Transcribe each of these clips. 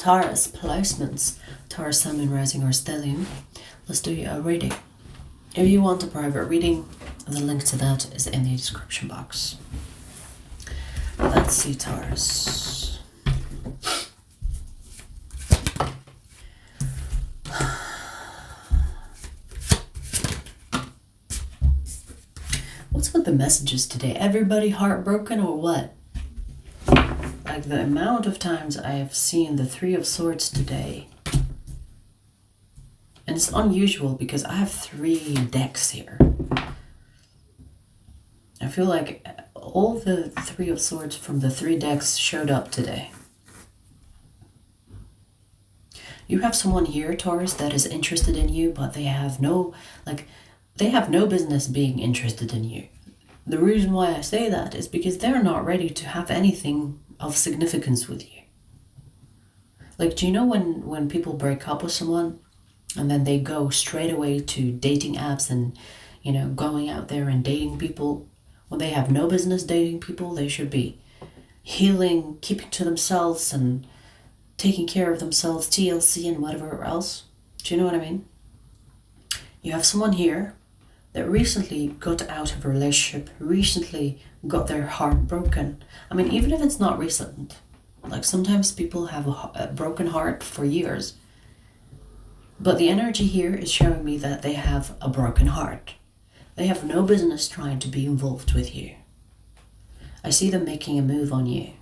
Taurus placements, Taurus Sun, Moon, Rising, or Stellium. Let's do a reading. If you want a private reading, the link to that is in the description box. Let's see, Taurus. What's with the messages today? Everybody heartbroken or what? Like the amount of times I have seen the Three of Swords today. And it's unusual because I have 3 decks here. I feel like all the Three of Swords from the 3 decks showed up today. You have someone here, Taurus, that is interested in you, but they have no business being interested in you. The reason why I say that is because they're not ready to have anything of significance with you. Like, do you know when people break up with someone and then they go straight away to dating apps and, going out there and dating people? When they have no business dating people, they should be healing, keeping to themselves and taking care of themselves, TLC and whatever else. Do you know what I mean? You have someone here that recently got out of a relationship, recently got their heart broken. I mean, even if it's not recent, like sometimes people have a broken heart for years. But the energy here is showing me that they have a broken heart. They have no business trying to be involved with you. I see them making a move on you.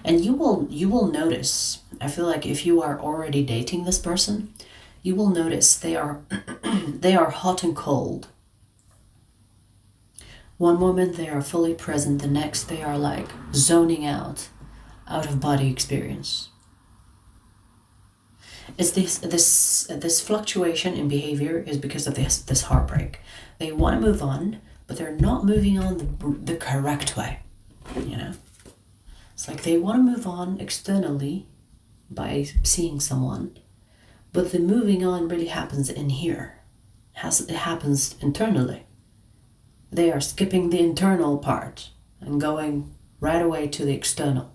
And you will notice, I feel like if you are already dating this person, you will notice they are hot and cold. One moment they are fully present, the next they are like zoning out of body experience. It's this fluctuation in behavior is because of this heartbreak. They want to move on, but they're not moving on the correct way. It's like they want to move on externally by seeing someone, but the moving on really happens in here. It happens internally. They are skipping the internal part and going right away to the external.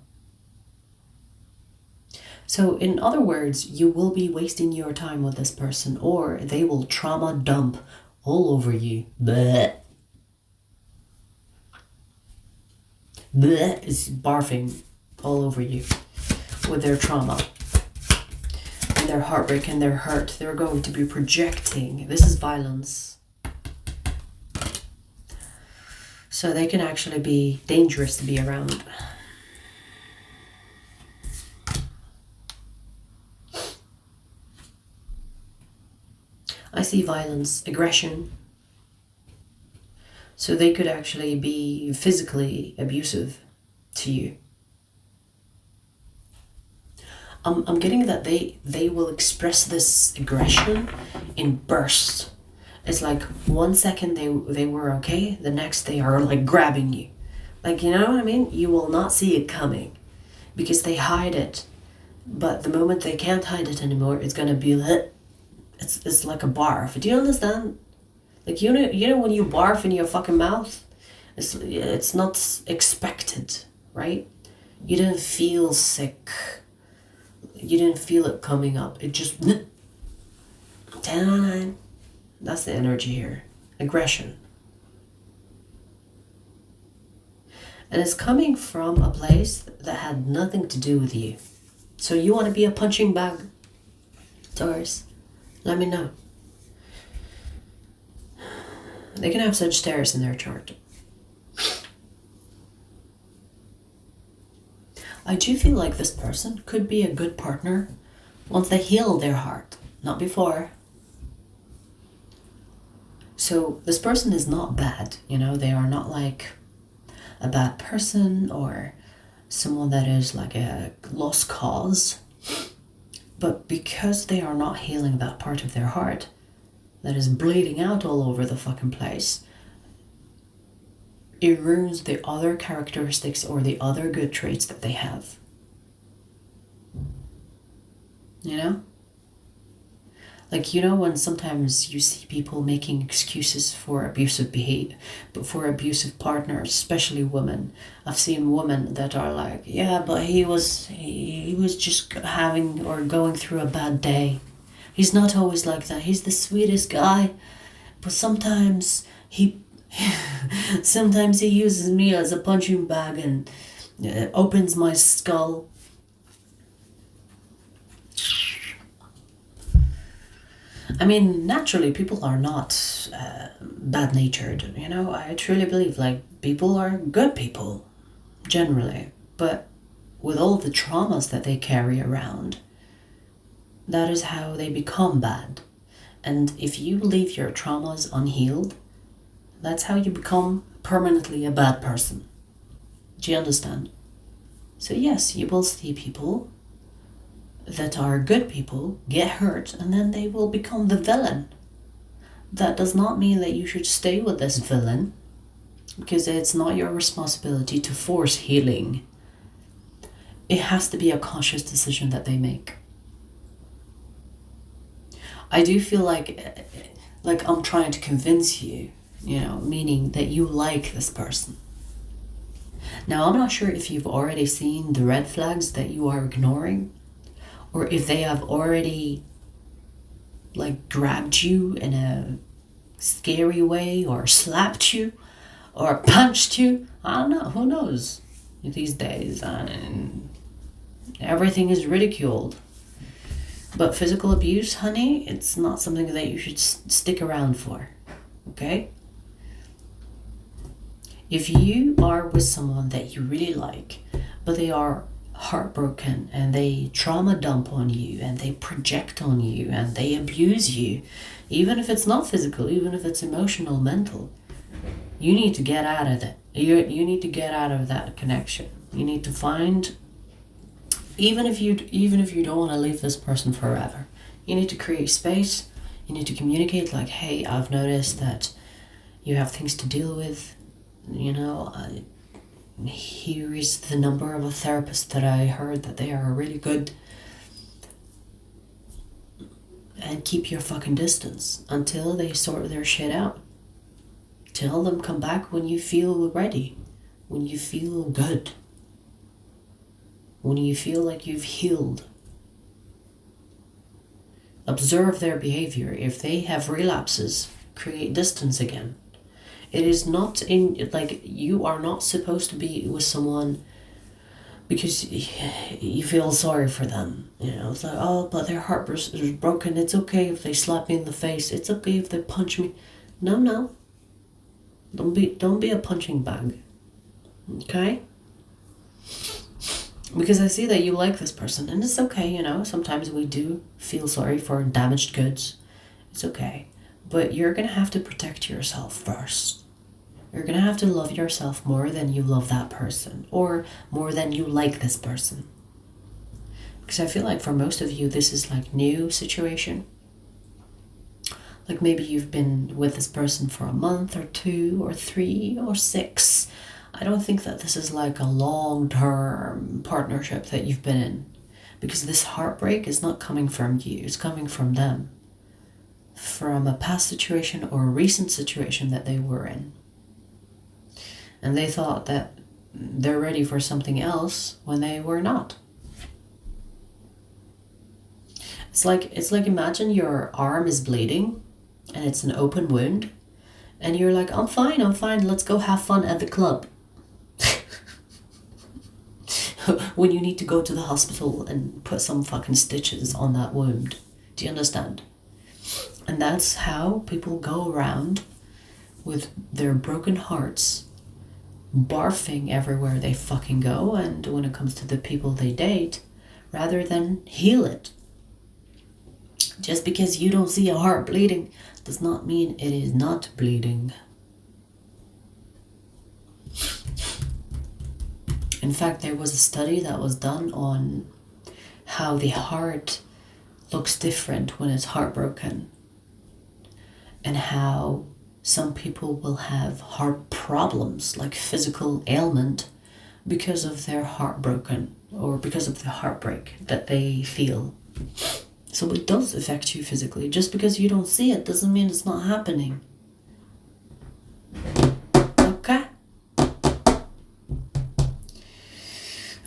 So in other words, you will be wasting your time with this person, or they will trauma dump all over you. Bleh. Bleh is barfing all over you with their trauma and their heartbreak and their hurt. They're going to be projecting. This is violence. So they can actually be dangerous to be around. I see violence, aggression. So they could actually be physically abusive to you. I'm getting that they will express this aggression in bursts. It's like 1 second they were okay, the next they are like grabbing you. Like, you know what I mean? You will not see it coming because they hide it. But the moment they can't hide it anymore, it's gonna be lit. It's like a barf. Do you understand? Like, you know when you barf in your fucking mouth? It's not expected, right? You didn't feel sick. You didn't feel it coming up. It just... That's the energy here. Aggression. And it's coming from a place that had nothing to do with you. So you want to be a punching bag, Taurus? Let me know. They can have Sagittarius in their chart. I do feel like this person could be a good partner once they heal their heart, not before. So this person is not bad, they are not like a bad person or someone that is like a lost cause. But because they are not healing that part of their heart that is bleeding out all over the fucking place, it ruins the other characteristics or the other good traits that they have. Like, you know, when sometimes you see people making excuses for abusive behavior, but for abusive partners, especially women. I've seen women that are like, yeah, but he was just having or going through a bad day. He's not always like that. He's the sweetest guy, but sometimes sometimes he uses me as a punching bag and opens my skull. I mean, naturally, people are not bad-natured, you know? I truly believe, like, people are good people, generally. But with all the traumas that they carry around, that is how they become bad. And if you leave your traumas unhealed, that's how you become permanently a bad person. Do you understand? So yes, you will see people that are good people get hurt and then they will become the villain. That does not mean that you should stay with this villain, because it's not your responsibility to force healing. It has to be a conscious decision that they make. I do feel like I'm trying to convince you, you know, meaning that you like this person. Now, I'm not sure if you've already seen the red flags that you are ignoring, or if they have already like grabbed you in a scary way, or slapped you, or punched you. I don't know, who knows these days, and everything is ridiculed. But physical abuse, honey, it's not something that you should stick around for, okay? If you are with someone that you really like, but they are heartbroken and they trauma dump on you and they project on you and they abuse you, even if it's not physical, even if it's emotional, mental, you need to get out of it. You need to get out of that connection. You need to find, even if you don't want to leave this person forever, you need to create space. You need to communicate, like, hey, I've noticed that you have things to deal with, you know, here is the number of a therapist that I heard that they are really good. And keep your fucking distance until they sort their shit out. Tell them come back when you feel ready, when you feel good, when you feel like you've healed. Observe their behavior. If they have relapses, create distance again. It is not you are not supposed to be with someone because you feel sorry for them. You know, it's like, oh, but their heart is broken. It's okay if they slap me in the face. It's okay if they punch me. No. Don't be a punching bag. Okay? Because I see that you like this person, and it's okay, you know. Sometimes we do feel sorry for damaged goods. It's okay. But you're going to have to protect yourself first. You're going to have to love yourself more than you love that person, or more than you like this person. Because I feel like for most of you, this is like new situation. Like maybe you've been with this person for a month or 2 or 3 or 6. I don't think that this is like a long-term partnership that you've been in. Because this heartbreak is not coming from you, it's coming from them. From a past situation or a recent situation that they were in. And they thought that they're ready for something else when they were not. It's like imagine your arm is bleeding and it's an open wound and you're like, I'm fine, let's go have fun at the club. When you need to go to the hospital and put some fucking stitches on that wound. Do you understand? And that's how people go around with their broken hearts, barfing everywhere they fucking go, and when it comes to the people they date, rather than heal it. Just because you don't see a heart bleeding does not mean it is not bleeding. In fact, there was a study that was done on how the heart looks different when it's heartbroken, and how some people will have heart problems, like physical ailment, because of their heartbroken or because of the heartbreak that they feel. So it does affect you physically. Just because you don't see it doesn't mean it's not happening. Okay?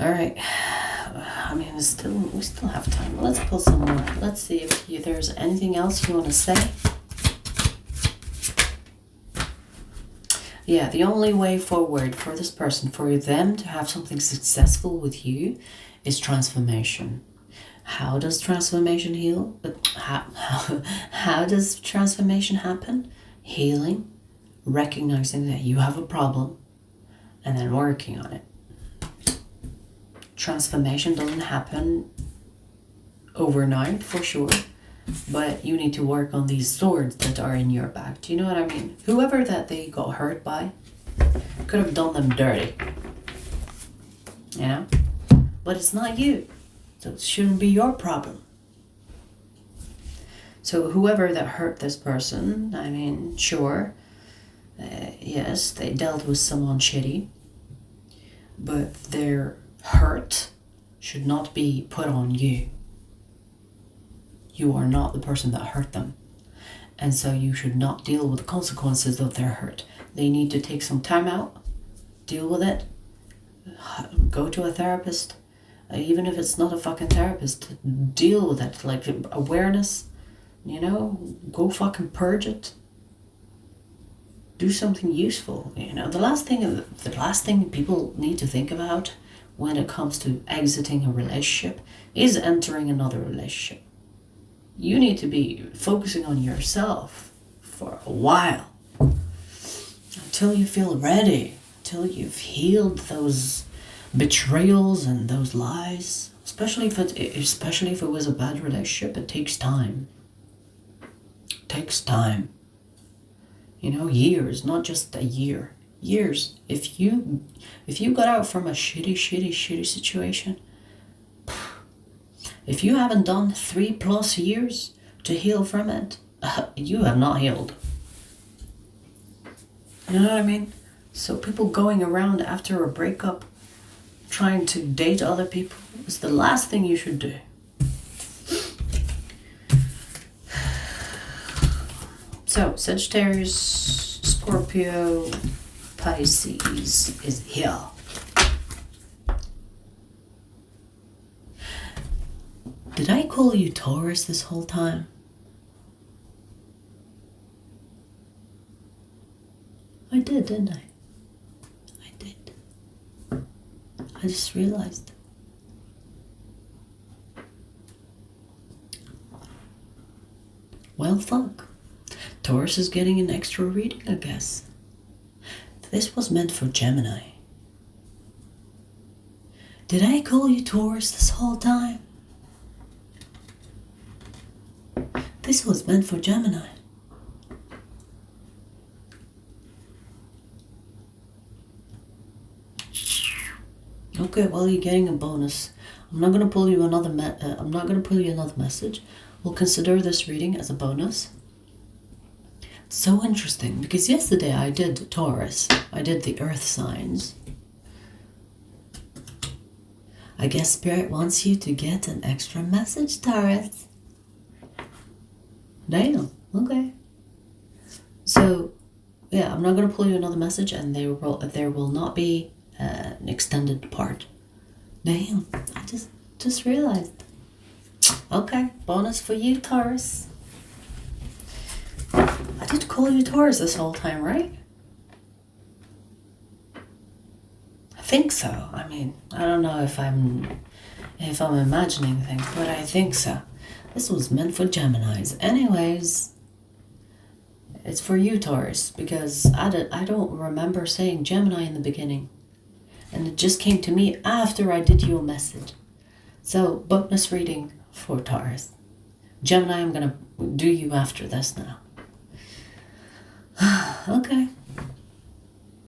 Alright. I mean, we still have time. Let's pull some more. Let's see if there's anything else you want to say. Yeah, the only way forward for this person, for them to have something successful with you, is transformation. How does transformation heal? How does transformation happen? Healing, recognizing that you have a problem, and then working on it. Transformation doesn't happen overnight, for sure, but you need to work on these swords that are in your back. Do you know what I mean? Whoever that they got hurt by could have done them dirty, you know? But it's not you, so it shouldn't be your problem. So whoever that hurt this person, I mean, sure, yes, they dealt with someone shitty, but their hurt should not be put on you. You are not the person that hurt them. And so you should not deal with the consequences of their hurt. They need to take some time out, deal with it, go to a therapist, even if it's not a fucking therapist, deal with it, like awareness, you know, go fucking purge it. Do something useful, you know. The last thing people need to think about when it comes to exiting a relationship is entering another relationship. You need to be focusing on yourself for a while until you feel ready, until you've healed those betrayals and those lies. Especially if it was a bad relationship, it takes time. It takes time. You know, years, not just a year. Years. If you got out from a shitty situation, if you haven't done 3+ years to heal from it, you have not healed. You know what I mean? So people going around after a breakup trying to date other people is the last thing you should do. So Sagittarius, Scorpio, Pisces is here. Did I call you Taurus this whole time? I did, didn't I? I did. I just realized. Well, fuck. Taurus is getting an extra reading, I guess. This was meant for Gemini. Did I call you Taurus this whole time? This was meant for Gemini. Okay, well, you're getting a bonus. I'm not gonna pull you another message. We'll consider this reading as a bonus. It's so interesting because yesterday I did Taurus. I did the earth signs. I guess Spirit wants you to get an extra message, Taurus. Damn, okay. So, yeah, I'm not going to pull you another message, and there will not be an extended part. Damn, I just realized. Okay, bonus for you, Taurus. I did call you Taurus this whole time, right? I think so. I mean, I don't know if I'm imagining things, but I think so. This was meant for Geminis. Anyways, it's for you, Taurus, because I don't remember saying Gemini in the beginning. And it just came to me after I did you a message. So, bonus reading for Taurus. Gemini, I'm going to do you after this now. Okay.